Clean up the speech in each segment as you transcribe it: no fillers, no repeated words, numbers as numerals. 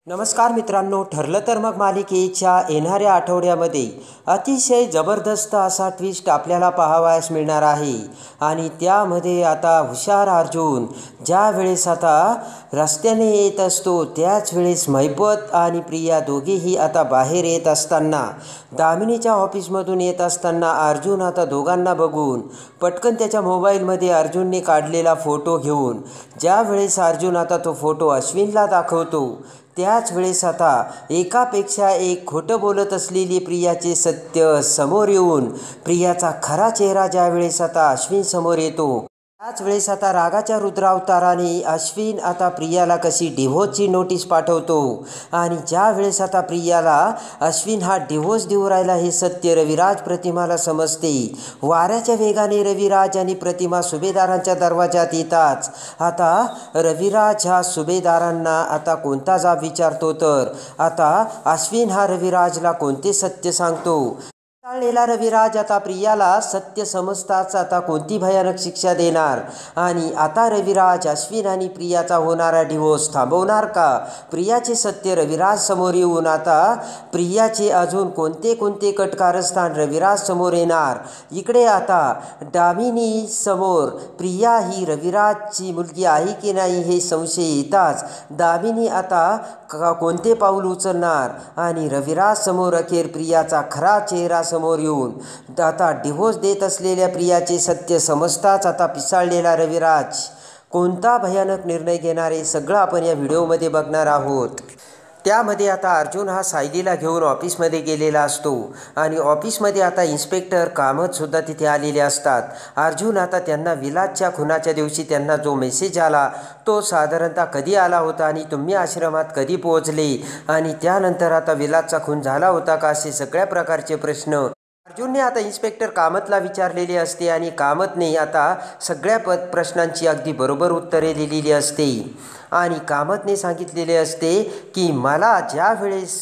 नमस्कार मित्रांनो, ठरलं तर मग मालिकेच्या येणाऱ्या आठवड्यामध्ये अतिशय जबरदस्त असा ट्विस्ट आपल्याला पाहावयास मिळणार आहे. आणि त्यामध्ये आता हुशार अर्जुन ज्या वेळेस आता रस्त्याने येत असतो त्याच वेळेस महिपत आणि प्रिया दोघेही आता बाहेर येत असताना, दामिनीच्या ऑफिसमधून येत असताना अर्जुन आता दोघांना बघून पटकन त्याच्या मोबाईलमध्ये अर्जुनने काढलेला फोटो घेऊन ज्या वेळेस अर्जुन आता तो फोटो अश्विनला दाखवतो, त्याच वेळेस आता एकापेक्षा एक खोटं बोलत असलेली प्रियाचे सत्य समोर येऊन प्रियाचा खरा चेहरा ज्या वेळेस आता अश्विन समोर येतो, त्याच वेळेस आता रागाच्या रुद्रावताराने अश्विन आता प्रियाला कशी डिव्होर्सची नोटीस पाठवतो. आणि ज्या वेळेस आता प्रियाला अश्विन हा डिव्होर्स देऊ राहिला हे सत्य रविराज प्रतिमाला समजते. वाऱ्याच्या वेगाने रविराज आणि प्रतिमा सुभेदारांच्या दरवाजात येताच आता रविराज हा सुभेदारांना आता कोणता जाब विचारतो, तर आता अश्विन हा रविराजला कोणते सत्य सांगतो. टाळलेला रविराज आता प्रियाला सत्य समजताच आता कोणती भयानक शिक्षा देणार आणि आता रविराज अश्विन आणि प्रियाचा होणारा डिव्होर्स थांबवणार का? प्रियाचे सत्य रविराज समोर येऊन आता प्रियाचे अजून कोणते कोणते कटकारस्थान रविराज समोर येणार. इकडे आता दामिनी समोर प्रिया ही रविराजची मुलगी आहे की नाही हे संशय येताच दामिनी आता कोणते पाऊल उचलणार आणि रविराज समोर अखेर प्रियाचा खरा चेहरा समोर येऊन आता डिव्होर्स देत असलेल्या प्रियाचे सत्य समजताच आता पिसाळलेला रविराज कोणता भयानक निर्णय घेणार आहे सगळं आपण या व्हिडिओमध्ये बघणार आहोत. त्यामध्ये आता अर्जुन हा सायलीला घेऊन ऑफिसमध्ये गेलेला असतो आणि ऑफिसमध्ये आता इन्स्पेक्टर कामतसुद्धा तिथे आलेले असतात. अर्जुन आता त्यांना विलासच्या खुनाच्या दिवशी त्यांना जो मेसेज आला तो साधारणतः कधी आला होता आणि तुम्ही आश्रमात कधी पोहोचले आणि त्यानंतर आता विलासचा खून झाला होता का, असे सगळ्या प्रकारचे प्रश्न अर्जुनने आता इन्स्पेक्टर कामतला विचारलेले असते आणि कामतने आता सगळ्या प्रश्नांची अगदी बरोबर उत्तरे दिलेली असते. आणि कामतने सांगितलेले असते की मला ज्या वेळेस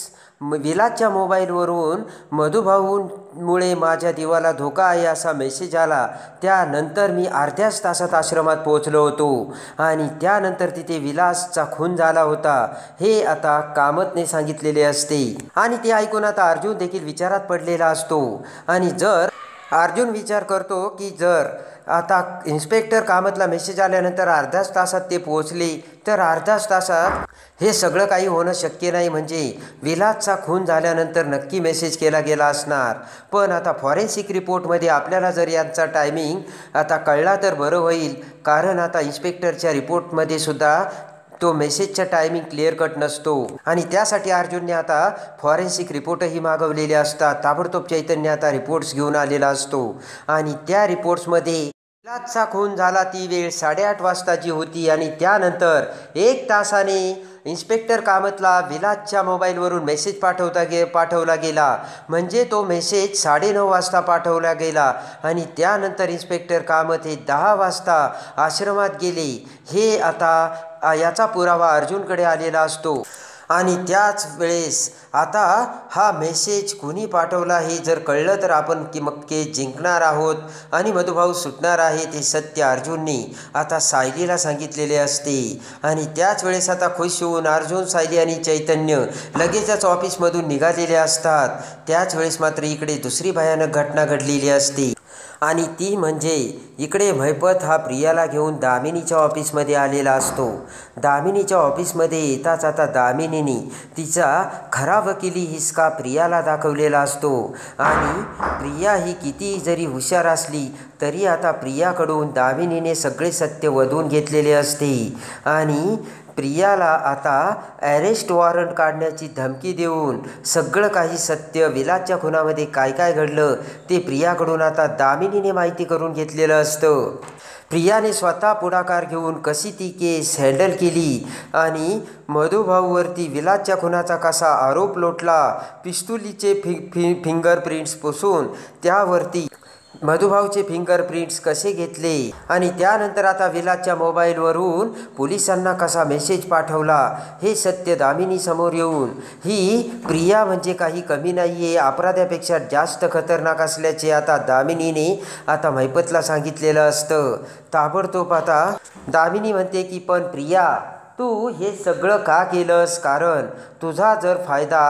विलासच्या मोबाईलवरून मधुभाऊंमुळे माझ्या जीवाला धोका आहे असा मेसेज आला, त्यानंतर मी अर्ध्याच तासात आश्रमात पोहोचलो होतो आणि त्यानंतर तिथे विलासचा खून झाला होता हे आता कामतने सांगितलेले असते. आणि ते ऐकून आता अर्जुन देखील विचारात पडलेला असतो. आणि जर अर्जुन विचार करतो की जर आता इन्स्पेक्टर कामतला मेसेज आल्यानंतर अर्ध्याच तासात ते पोहोचले तर अर्ध्याच तासात हे सगळं काही होणं शक्य नाही, म्हणजे विलासचा खून झाल्यानंतर नक्की मेसेज केला गेला असणार. पण आता फॉरेन्सिक रिपोर्टमध्ये आपल्याला जर यांचा टायमिंग आता कळला तर बरं होईल, कारण आता इन्स्पेक्टरच्या रिपोर्टमध्ये सुद्धा तो मेसेजचा टायमिंग क्लिअर कट नसतो. आणि त्यासाठी अर्जुनने आता फॉरेन्सिक रिपोर्टही मागवलेले असतात. ताबडतोब चैतन्य आता रिपोर्ट्स घेऊन आलेला असतो आणि त्या रिपोर्ट्समध्ये विलासचा खून झाला ती वेळ 8:30 वाजताची होती आणि त्यानंतर 1 तासाने इन्स्पेक्टर कामतला विलासच्या मोबाईलवरून मेसेज पाठवला गेला, म्हणजे तो मेसेज 9:30 वाजता पाठवला गेला. आणि त्यानंतर इन्स्पेक्टर कामत हे 10 वाजता आश्रमात गेले हे आता याचा पुरावा अर्जुनकडे आलेला असतो. आणि त्याच वेळेस आता हा मेसेज कुणी पाठवला हे जर कळलं तर आपण मग केस जिंकणार आहोत आणि मधुभाऊ सुटणार आहेत हे सत्य अर्जुनने आता सायलीला सांगितलेले असते. आणि त्याच वेळेस आता खुश होऊन अर्जुन, सायली आणि चैतन्य लगेचच ऑफिसमधून निघालेले असतात. त्याच वेळेस मात्र इकडे दुसरी भयानक घटना घडलेली असते आणि ती म्हणजे इकडे महिपत हा प्रियाला घेऊन दामिनीच्या ऑफिसमध्ये आलेला असतो. दामिनीच्या ऑफिसमध्ये येताच आता दामिनीने तिचा खरा वकिली हिसका प्रियाला दाखवलेला असतो. आणि प्रिया ही किती जरी हुशार असली तरी आता प्रियाकडून दामिनीने सगळे सत्य वधवून घेतलेले असते. आणि प्रियाला आता अरेस्ट वॉरंट काढण्याची धमकी देऊन सगळं काही सत्य विलासच्या खुनामध्ये काय काय घडलं ते प्रियाकडून आता दामिनीने माहिती करून घेतलेलं असतं. प्रियाने स्वतः पुढाकार घेऊन कशी ती केस हँडल केली आणि मधुभाऊवरती विलासच्या खुनाचा कसा आरोप लोटला, पिस्तुलीचे फिंगरप्रिंट्स पुसून त्यावरती मधुभाऊचे फिंगरप्रिंट्स कसे घेतले आणि त्यानंतर आता विलासच्या मोबाईलवरून पोलिसांना कसा मेसेज पाठवला हे सत्य दामिनी समोर येऊन ही प्रिया म्हणजे काही कमी नाही आहे, अपराध्यापेक्षा जास्त खतरनाक असल्याचे आता दामिनीने आता महिपतला सांगितलेलं असतं. ताबडतोब आता दामिनी म्हणते की पण प्रिया तू हे सगळं का केलंस, कारण तुझा जर फायदा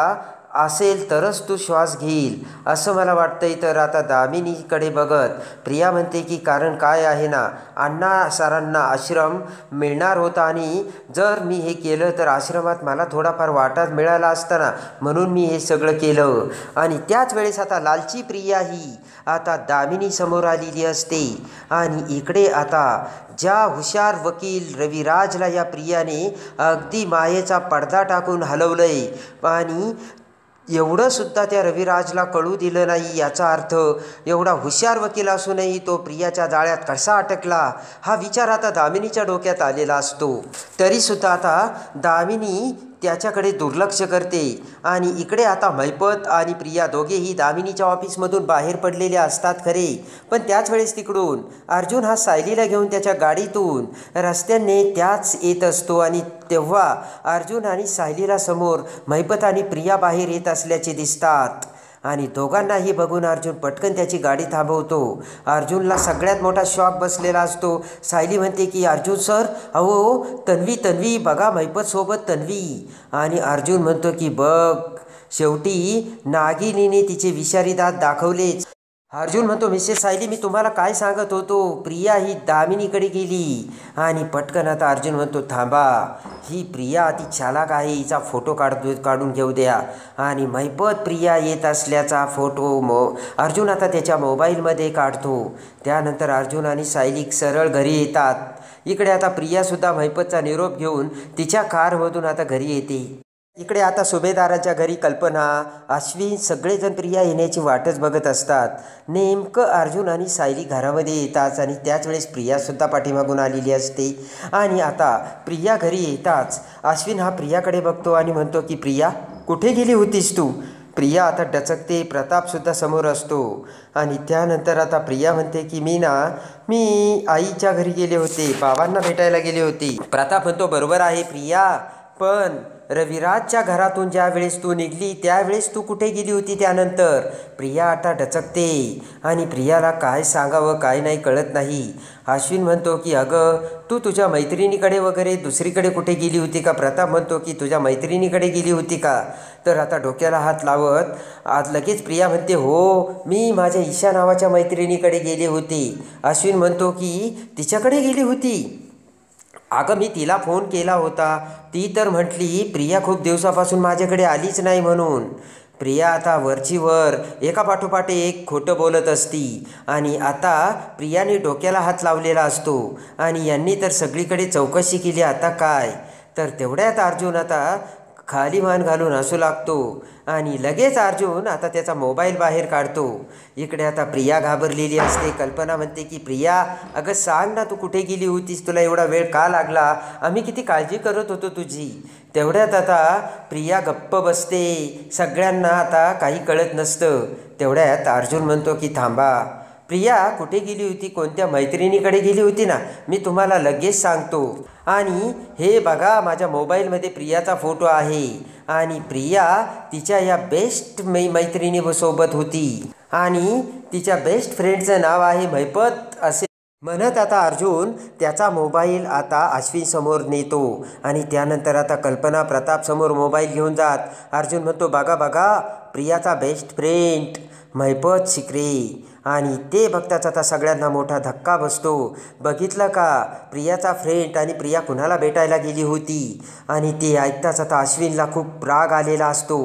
असेल तरच तू श्वास घेईल असं मला वाटतंय. तर आता दामिनीकडे बघत प्रिया म्हणते की कारण काय आहे ना, अण्णा सरांना आश्रम मिळणार होता आणि जर मी हे केलं तर आश्रमात मला थोडाफार वाटा मिळाला असताना, म्हणून मी हे सगळं केलं. आणि त्याच वेळेस आता लालची प्रिया ही आता दामिनी समोर आलेली असते. आणि इकडे आता ज्या हुशार वकील रविराजला या प्रियाने अगदी मायेचा पडदा टाकून हलवलंय आणि एवढंसुद्धा त्या रविराजला कळू दिलं नाही. याचा अर्थ एवढा हुशार वकील असूनही तो प्रियाच्या जाळ्यात कसा अटकला हा विचार आता दामिनीच्या डोक्यात आलेला असतो. तरीसुद्धा आता दामिनी त्याच्याकडे दुर्लक्ष करते. आणि इकडे आता महिपत आणि प्रिया दोघेही दामिनीच्या ऑफिसमधून बाहेर पडलेले असतात खरे, पण त्याच वेळेस तिकडून अर्जुन हा सायलीला घेऊन त्याच्या गाडीतून रस्त्याने त्याच येत असतो. आणि तेव्हा अर्जुन आणि सायलीला समोर महिपत आणि प्रिया बाहेर येत असल्याचे दिसतात. आणि दोघांनाही बघून अर्जुन पटकन त्याची गाडी थांबवतो. अर्जुनला सगळ्यात मोठा शॉक बसलेला असतो. सायली म्हणते की अर्जुन सर, अहो तन्वी तन्वी बघा, महिपतसोबत तन्वी. आणि अर्जुन म्हणतो की बघ, शेवटी नागिनीने तिचे विषारी दात दाखवलेच. अर्जुन म्हणतो मिसेस सायली, मी तुम्हाला काय सांगत होतो, प्रिया ही दामिनीकडे गेली. आणि पटकन आता अर्जुन म्हणतो थांबा, ही प्रिया अति चालाक आहे, हिचा फोटो काढून घेऊ द्या. आणि महिपत प्रिया येत असल्याचा फोटो अर्जुन आता त्याच्या मोबाईलमध्ये काढतो. त्यानंतर अर्जुन आणि सायली सरळ घरी येतात. इकडे आता प्रियासुद्धा महिपतचा निरोप घेऊन तिच्या कारमधून आता घरी येते. इकडे आता सुभेदाराच्या घरी कल्पना, अश्विन सगळेजण प्रिया येण्याची वाटच बघत असतात. नेमकं अर्जुन आणि सायली घरामध्ये येतात आणि त्याच वेळेस प्रियासुद्धा पाठीमागून आलेली असते. आणि आता प्रिया घरी येताच अश्विन हा प्रियाकडे बघतो आणि म्हणतो की प्रिया, कुठे गेली होतीस तू? प्रिया आता डचकते. प्रतापसुद्धा समोर असतो. आणि त्यानंतर आता प्रिया म्हणते की मी आईच्या घरी गेले होते, बाबांना भेटायला गेले होते. प्रताप म्हणतो बरोबर आहे प्रिया, पण रविराजच्या घरातून ज्या वेळेस तू निघली त्यावेळेस तू कुठे गेली होती त्यानंतर? प्रिया आता डचकते आणि प्रियाला काय सांगावं काय नाही कळत नाही. अश्विन म्हणतो की अगं तू तुझ्या मैत्रिणीकडे वगैरे दुसरीकडे कुठे गेली होती का? प्रताप म्हणतो की तुझ्या मैत्रिणीकडे गेली होती का? तर आता डोक्याला हात लावत आज लगेच प्रिया म्हणते हो, मी माझ्या ईशा नावाच्या मैत्रिणीकडे गेले होते. अश्विन म्हणतो की तिच्याकडे गेली होती? अगं मी तिला फोन केला होता, ती तर म्हटली प्रिया खूप दिवसापासून माझ्याकडे आलीच नाही म्हणून. प्रिया आता वरची वर एका पाठोपाठ एक खोटं बोलत असती. आणि आता प्रियाने डोक्याला हात लावलेला असतो आणि यांनी तर सगळीकडे चौकशी केली, आता काय? तर तेवढ्यात अर्जुन आता खाली मान घालून हसू लागतो. आणि लगेच अर्जुन आता त्याचा मोबाईल बाहेर काढतो. इकडे आता प्रिया घाबरलेली असते. कल्पना म्हणते की प्रिया, अगं सांग ना, तू कुठे गेली होतीस, तुला एवढा वेळ का लागला, आम्ही किती काळजी करत होतो तुझी. तेवढ्यात आता प्रिया गप्प बसते. सगळ्यांना आता काही कळत नसतं. तेवढ्यात अर्जुन म्हणतो की थांबा, प्रिया कुठे गेली होती, कोणत्या मैत्रिणीकडे गेली होती ना, मी तुम्हाला लगेच सांगतो. आणि हे बघा, माझ्या मोबाईलमध्ये प्रियाचा फोटो आहे आणि प्रिया तिच्या या बेस्ट मैत्रिणीसोबत होती आणि तिच्या बेस्ट फ्रेंडचं नाव आहे महिपत असे म्हणत आता अर्जुन त्याचा मोबाईल आता अश्विन समोर नेतो. आणि त्यानंतर आता कल्पना प्रताप समोर मोबाईल घेऊन जात अर्जुन म्हणतो बघा बघा, प्रियाचा बेस्ट फ्रेंड महिपत शिकरे. आणि ते बघताच आता सगळ्यांना मोठा धक्का बसतो. बघितलं का, प्रियाचा फ्रेंड आणि प्रिया कुणाला भेटायला गेली होती. आणि ते ऐकताच आता अश्विनला खूप राग आलेला असतो.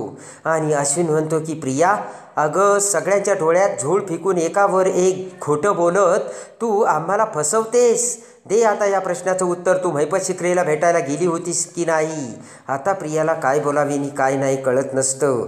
आणि अश्विन म्हणतो की प्रिया, अगं सगळ्यांच्या डोळ्यात झूळ फेकून एकावर एक खोटं बोलत तू आम्हाला फसवतेस. दे आता या प्रश्नाचं उत्तर, तू महिपत शिकरेला भेटायला गेली होतीस की नाही? आता प्रियाला काय बोलावी आणि काय नाही कळत नसतं.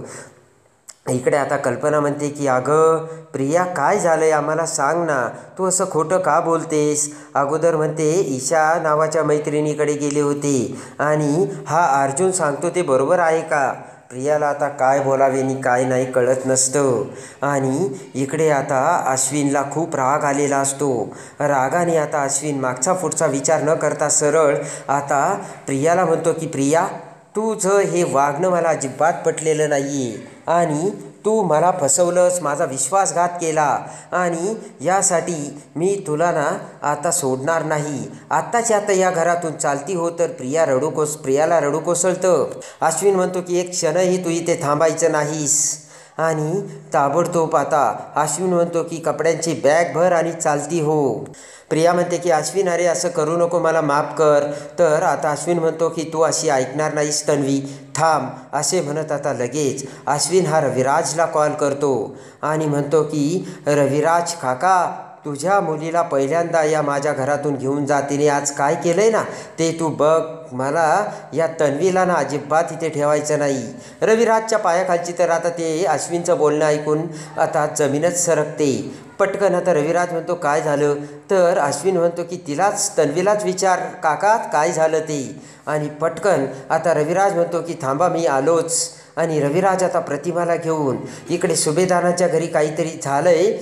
इकडे आता कल्पना म्हणते की अगं प्रिया, काय झालं आहे आम्हाला सांग ना, तू असं खोटं का बोलतेस? अगोदर म्हणते ईशा नावाच्या मैत्रिणीकडे गेले होते आणि हा अर्जुन सांगतो ते बरोबर आहे का? प्रियाला आता काय बोलावे आणि काय नाही कळत नसतं. आणि इकडे आता अश्विनला खूप राग आलेला असतो. रागाने आता अश्विन मागचा पुढचा विचार न करता सरळ आता प्रियाला म्हणतो की प्रिया, तुझं हे वागणं मला अजिबात पटलेलं नाही आहे आणि तू मला फसवलंस, माझा विश्वासघात केला आणि यासाठी मी तुला ना आता सोडणार नाही. आत्ताच्या आता या घरातून चालती हो तर प्रियाला रडू कोसळतं. अश्विन म्हणतो की एक क्षणही तू इथे थांबायचं नाहीस. आणि ताबडतोब आता अश्विन म्हणतो की कपड्यांची बॅग भर आणि चालती हो. प्रिया म्हणते की अश्विन अरे असं करू नको, मला माफ कर. तर आता अश्विन म्हणतो की तू अशी ऐकणार नाहीस तन्वी, थांब. असे म्हणत आता लगेच अश्विन हा रविराजला कॉल करतो आणि म्हणतो की रविराज काका, तुझ्या मुलीला पहिल्यांदा या माझ्या घरातून घेऊन जा. तिने आज काय केलं आहे ना ते तू बघ. मला या तन्वीला ना अजिबात इथे ठेवायचं नाही. रविराजच्या पायाखालची तर आता ते अश्विनचं बोलणं ऐकून आता जमीनच सरकते. पटकन आता रविराज म्हणतो काय झालं. तर अश्विन म्हणतो की तन्वीलाच विचार काका काय झालं ते. आणि पटकन आता रविराज म्हणतो की थांबा मी आलोच. आणि रविराज आता प्रतिमाला घेऊन इकडे सुभेदारांच्या घरी काहीतरी झालंय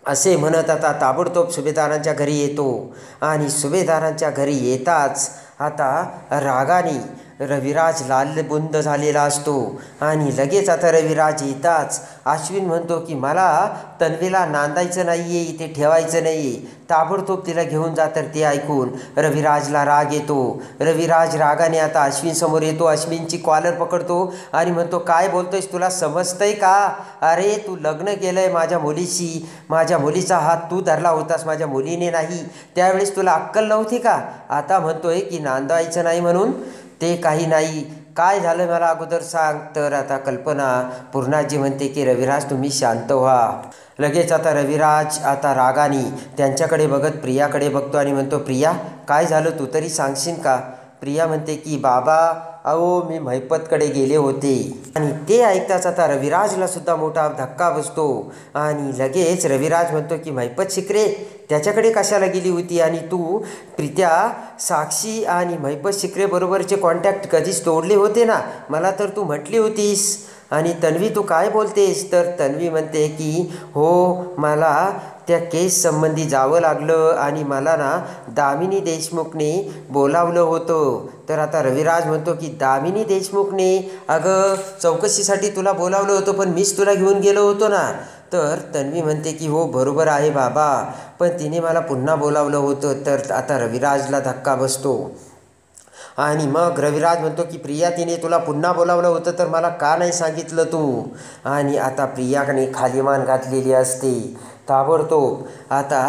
असे म्हणत आता ताबडतोब सुभेदारांच्या घरी येतो. आणि सुभेदारांच्या घरी येताच आता रागाने रविराज लालबुंद झालेला असतो. आणि लगेच आता रविराज येताच अश्विन म्हणतो की मला तन्वीला नांदायचं नाही आहे, इथे ठेवायचं नाही आहे, ताबडतोब तिला घेऊन जा. तर ते ऐकून रविराजला राग येतो. रविराज रागाने आता अश्विनसमोर येतो, अश्विनची कॉलर पकडतो आणि म्हणतो काय बोलतोयस, तुला समजतंय का? अरे तू लग्न केलं आहे माझ्या मुलीशी, माझ्या मुलीचा हात तू धरला होतास, माझ्या मुलीने नाही. त्यावेळेस तुला अक्कल नव्हती का? आता म्हणतोय की नांदायचं नाही म्हणून ते काही नाही, काय झालं मला अगोदर सांग. तर आता कल्पना पूर्णाजी म्हणते की रविराज तुम्ही शांत व्हा. लगेच आता रविराज आता रागाने त्यांच्याकडे बघत प्रियाकडे बघतो आणि म्हणतो प्रिया काय झालं तू तरी सांगशील का? प्रिया म्हणते की बाबा अहो मी महिपतकडे गेले होते. आणि ते ऐकताच आता रविराजला सुद्धा मोठा धक्का बसतो. आणि लगेच रविराज म्हणतो की महिपत शिकरे त्याच्याकडे कशाला गेली होती? आणि तू प्रीत्या साक्षी आणि महिपत शिकरे बरोबरचे कॉन्टॅक्ट कधीच तोडले होते ना, मला तर तू म्हटली होतीस. आणि तन्वी तू काय बोलतेस? तर तन्वी म्हणते की हो मला त्या केस संबंधी जावं लागलं आणि मला ना दामिनी देशमुखने बोलावलं होतं. तर आता रविराज म्हणतो की दामिनी देशमुखने अगं चौकशीसाठी तुला बोलावलं होतं पण मीच तुला घेऊन गेलो होतो ना. तर तन्वी म्हणते की हो बरोबर आहे बाबा, पण तिने मला पुन्हा बोलावलं होतं. तर आता रविराजला धक्का बसतो. आणि मग रविराज म्हणतो की प्रिया तिने तुला पुन्हा बोलावलं होतं तर मला का नाही सांगितलं तू? आणि आता प्रियाने खाली मान घातलेली असते. ताबडतोब आता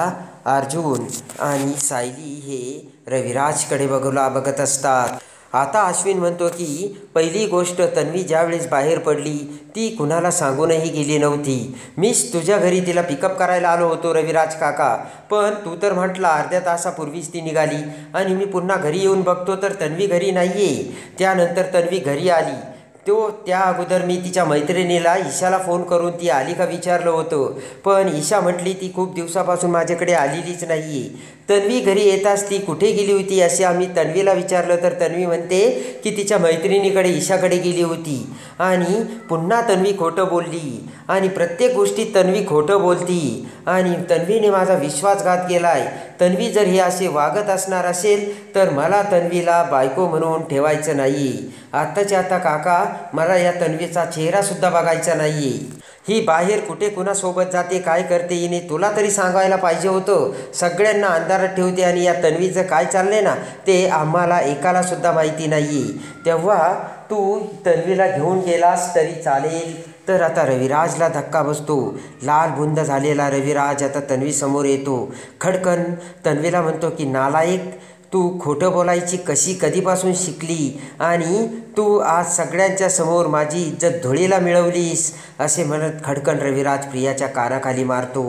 अर्जुन आणि सायली हे रविराजकडे बघत असतात. आता अश्विन म्हणतो की पहिली गोष्ट तन्वी ज्यावेळेस बाहेर पडली ती कुणाला सांगूनही गेली नव्हती. मीच तुझ्या घरी तिला पिकअप करायला आलो होतो रविराज काका, पण तू तर म्हटला अर्ध्या तासापूर्वीच ती निघाली. आणि मी पुन्हा घरी येऊन बघतो तर तन्वी घरी नाही आहे. त्यानंतर तन्वी घरी आली त्या अगोदर मी तिच्या मैत्रिणीला ईशाला फोन करून ती आली का विचारलं होतं, पण ईशा म्हटली ती खूप दिवसापासून माझ्याकडे आलेलीच नाही आहे. तन्वी घरी येताच ती कुठे गेली होती असे आम्ही तन्वीला विचारलं तर तन्वी म्हणते की तिच्या मैत्रिणीकडे ईशाकडे गेली होती. आणि पुन्हा तन्वी खोटं बोलली आणि प्रत्येक गोष्टीत तन्वी खोटं बोलती आणि तन्वीने माझा विश्वासघात केला आहे. तन्वी जर हे असे वागत असणार असेल तर मला तन्वीला बायको म्हणून ठेवायचं नाही. आत्ताच्या आता काका मला या तन्वीचा चेहरासुद्धा बघायचा नाही आहे. ही बाहेर कुठे कुणासोबत जाते काय करते हिने तुला तरी सांगायला पाहिजे होतं. सगळ्यांना अंधारात ठेवते आणि या तन्वीचं काय चाललंय ना ते आम्हाला एकालासुद्धा माहिती नाही आहे. तेव्हा तू तन्वीला घेऊन गेलास तरी चालेल. तर आता रविराजला धक्का बसतो. लालबुंद झालेला रविराज आता तन्वीसमोर येतो. खडकन तन्वीला म्हणतो की नालायक, तू खोटं बोलायची कधीपासून शिकली आणि तू आज सगळ्यांच्या समोर माझी इज्जत धुळीला मिळवलीस असे म्हणत खडकन रविराज प्रियाच्या कानाखाली मारतो.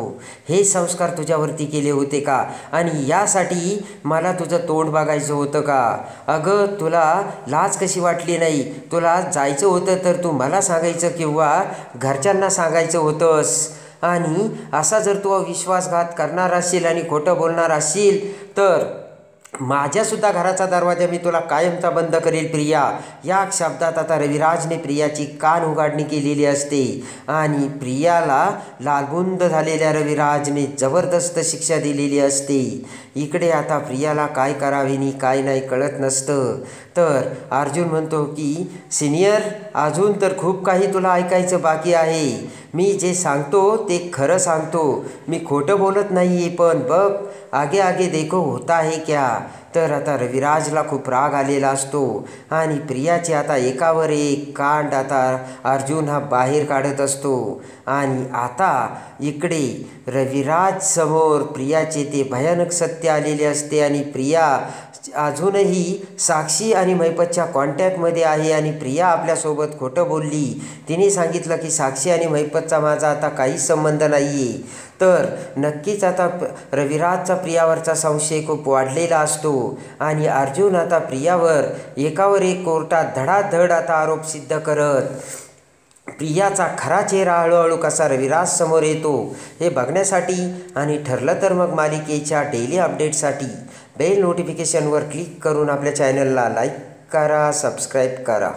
हे संस्कार तुझ्यावरती केले होते का? आणि यासाठी मला तुझं तोंड बघायचं होतं का? अगं तुला लाज कशी वाटली नाही? तुला जायचं होतं तर तू मला सांगायचं किंवा घरच्यांना सांगायचं होतंस. आणि असा जर तू विश्वासघात करणार असेल आणि खोटं बोलणार असेल तर माझ्यासुद्धा घराचा दरवाजा मी तुला कायमचा बंद करेल प्रिया, या शब्दात आता रविराजने प्रियाची कान उघाडणी केलेली असते आणि प्रियाला लालबुंद झालेल्या रविराजने जबरदस्त शिक्षा दिलेली असते. इकडे आता प्रियाला काय करावे आणि काय नाही कळत नसतं. तर अर्जुन म्हणतो की सिनियर, अजून तर खूप काही तुला ऐकायचं बाकी आहे. मी जे सांगतो ते खरं सांगतो, मी खोटं बोलत नाही आहे. पण बघ, आगे आगे देखो होता है क्या. तर आता रविराजला खूप राग आलेला असतो आणि प्रियाचे आता एकावर एक कांड आता अर्जुन हा बाहेर काढत असतो. आणि आता इकडे रविराज समोर प्रियाचे ते भयानक सत्य आलेले असते आणि प्रिया अजूनही साक्षी आणि महिपतच्या कॉन्टॅक्टमध्ये आहे आणि प्रिया आपल्यासोबत खोटं बोलली. तिने सांगितलं की साक्षी आणि महिपतचा माझा आता काहीच संबंध नाही आहे. तर नक्कीच आता रविराजचा प्रियावरचा संशय खूप वाढलेला असतो आणि अर्जुन आता प्रियावर एकावर एक कोर्टात धडाधड आता आरोप सिद्ध करत प्रियाचा खरा चेहरा हळूहळू कसा रविराज समोर येतो हे बघण्यासाठी आणि ठरलं तर मग मालिकेच्या डेली अपडेटसाठी बेल नोटिफिकेशनवर क्लिक करून आपल्या चॅनलला लाईक करा, सबस्क्राईब करा.